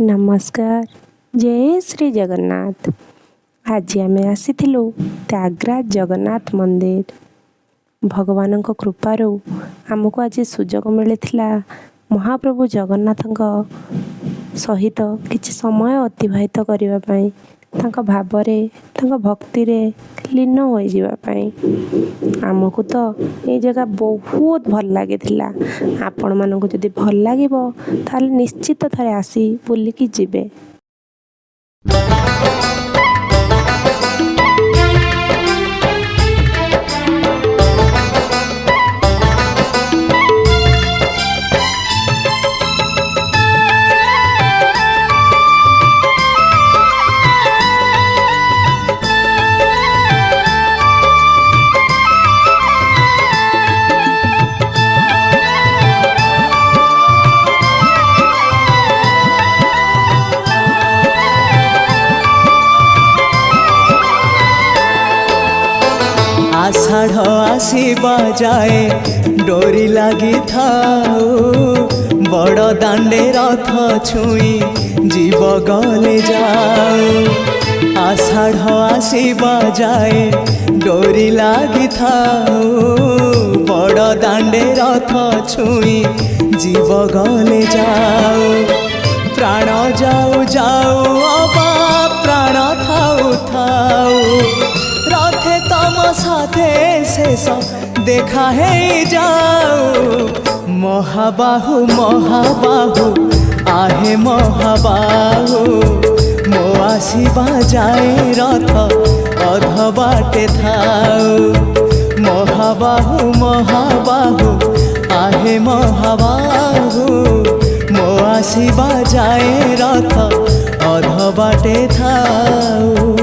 नमस्कार। जय श्री जगन्नाथ। आज आम आसीलु त्यागराज जगन्नाथ मंदिर। भगवान कृपारू आमको आज सुजोग मिलता महाप्रभु जगन्नाथ सहित किछि समय अतिबाहित करने भावरे भक्ति लीन हो जावाई। आमको तो ये जगह बहुत भल लगी। आपण मानक जदि भल लगे ताल निश्चित थे आसी बुलिकी जिबे। आषाढ़ आसीबा जाए डोरी लगी थाऊ बड़ दांडे रथ छुई जीव गले जाऊ। आषाढ़ आसीबा जाए डोरी लगी थाऊ बड़ दांडे रथ छुई जीव गले जाऊ। प्राण जाऊ जाऊ अबा प्राण थाऊ थाऊ रथे तम साथे शेष देखा है जाऊ। महाबाहु महाबाहु आहे महाबाहु मो आसीबा जाए रथ अध बाटे थाऊ। महाबाहु महाबाहु आहे महाबाहु मो आसीबा जाए रथ अध बाटे थाऊ।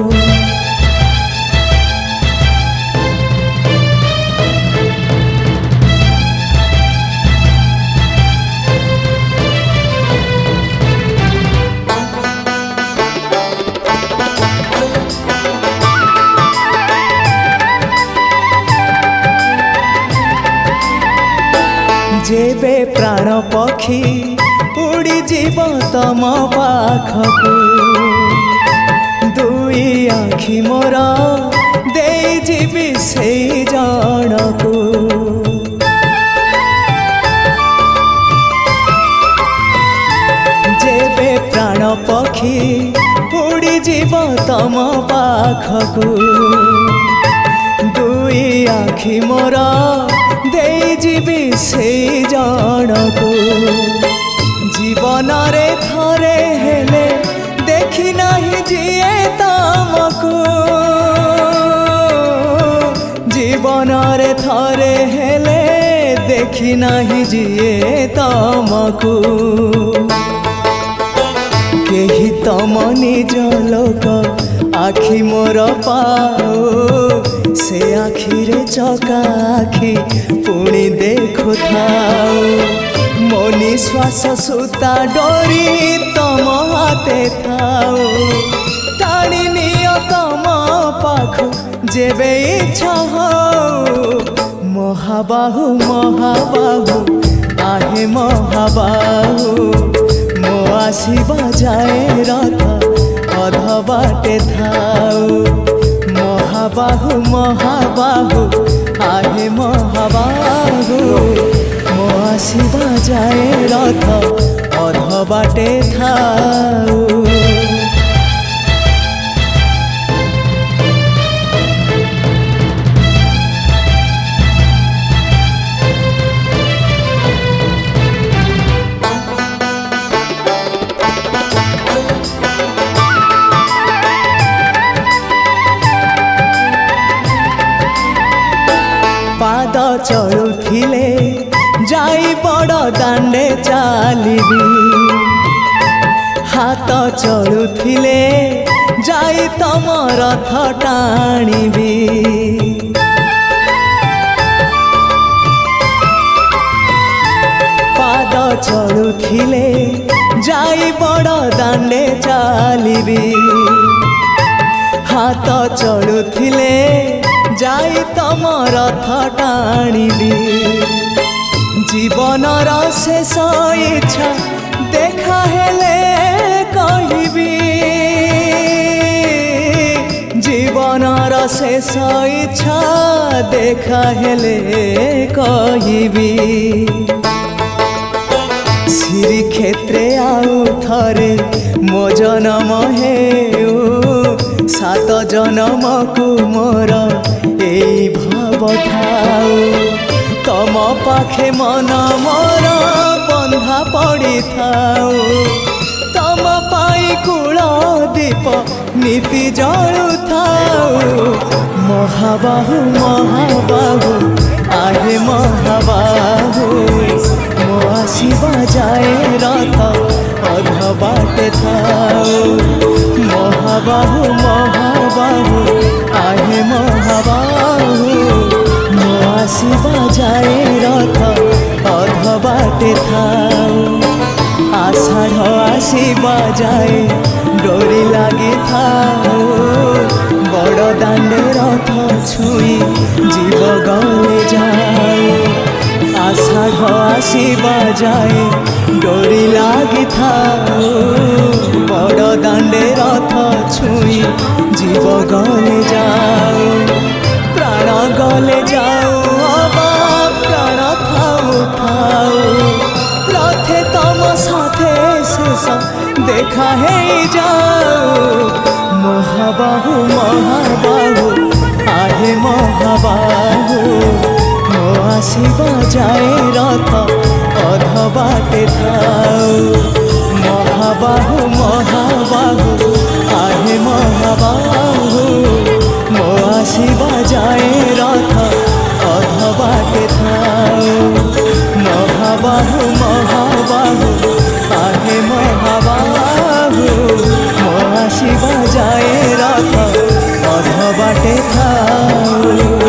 जेबे प्राण पक्षी उड़ी जीव तम पाखकू दुई आखि मोर दे जीवी से जनकू। जेबे प्राण पक्षी उड़ी जीव तम पाखकू दुई आखि मोर दे जीवी से जनकू। जीवन रे थरे हेले देखी नहीं जिए तमकू। जीवन रे थरे हेले देखी नहीं जिए तमकू। केही तम निज लोक आखि मोर पाओ से आखि रे चका आखि पुणी देखु थाऊ। मो निश्वास सुता डोरी तम हाथे थाऊ टाणी नियो तम पाखु जेबे इच्छा हो। महाबाहु महाबाहु आहे महाबाहु मो आसीबा जाए रथ अध बाटे थाऊ। महाबाहु महाबाहु आहे महाबाहु मो आसीबा जाए रथ अध बाटे थाऊ। पाद चलुथिले जाई बड़ दांडे चालिबी हाथ चलुथिले जाई तम रथ टाणीबी। पाद चलुथिले जाई बड़ दांडे चालिबी हाथ चलुथिले जाई तम रथ टाणीबी। जीवनर शेष इच्छा देखा हेले शेष इच्छा देखा हेले कहिबी श्रीक्षेत्रे आउ थरे मो जनम हेउ सात जनम को मोर एई भाव थाउ तम पाखे मन मोर बंधा पड़ी थाउ तम पाई कूल दीप नीति जलु थाउ महाबाहु महाबाहु आहे महाबाहु मो आसिबा जाए रथ अध बाटे थाउ महाबाहु महाबाहु आहे महाबाहु मो आसिबा जाए रथ अध बाटे थाउ आषाढ़ आसिबा जाए डोरी लगी थाउ बड़ दांडे रथ छुई जीव गले जाऊ आषाढ़ आसिबा जाए डोरी लगी थाउ बड़ दांडे रथ छुई जीव गले जाऊ प्राण गले जाऊ अबा प्राण थाउ थाउ रथे तम साथे शेष देखा है जाऊ महाबाहु महाबाहु आहे महाबाहु मो आसिबा जाए रथ अध बाटे थाउ महाबाहु महाबाहु आहे महाबाहु मो आसिबा जाए रथ अध बाटे थाउ महाबाहु महाबाहु आहे महाबाहु मो आसिबा जाए रथ अध बाटे थाउ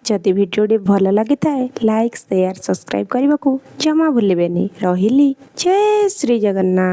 जदि भिडियोटी भल लगी थाए लाइक शेयर सब्सक्राइब करने को जमा भूलें। रही जय श्री जगन्नाथ।